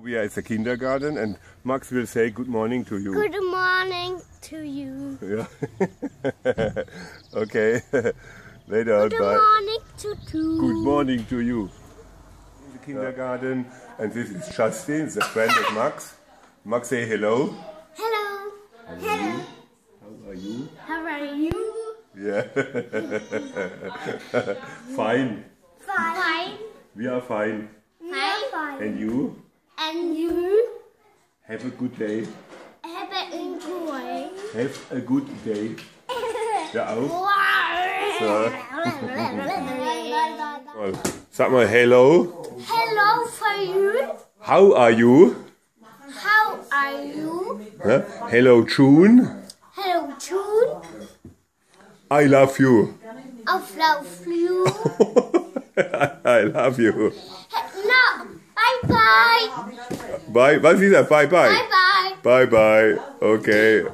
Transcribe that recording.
We are at the kindergarten and Max will say good morning to you. Good morning to you. Yeah. Okay. Later. Good Bye. morning to you. Good morning to you. In the kindergarten, and this is Justin, the friend of Max. Max, say hello. Hello. Hello. How are you? How are you? Yeah. Fine. Fine. We are fine. Fine. And you? And you? Have a good day. Have a enjoy. Have a good day. Ja, auch. Sag mal hello. Hello for you. How are you? How are you? Huh? Hello June. Hello June. I love you. I love you. I love you. No. Bye bye. Bye. Was ist das? Bye bye. Bye bye. Bye bye. Okay.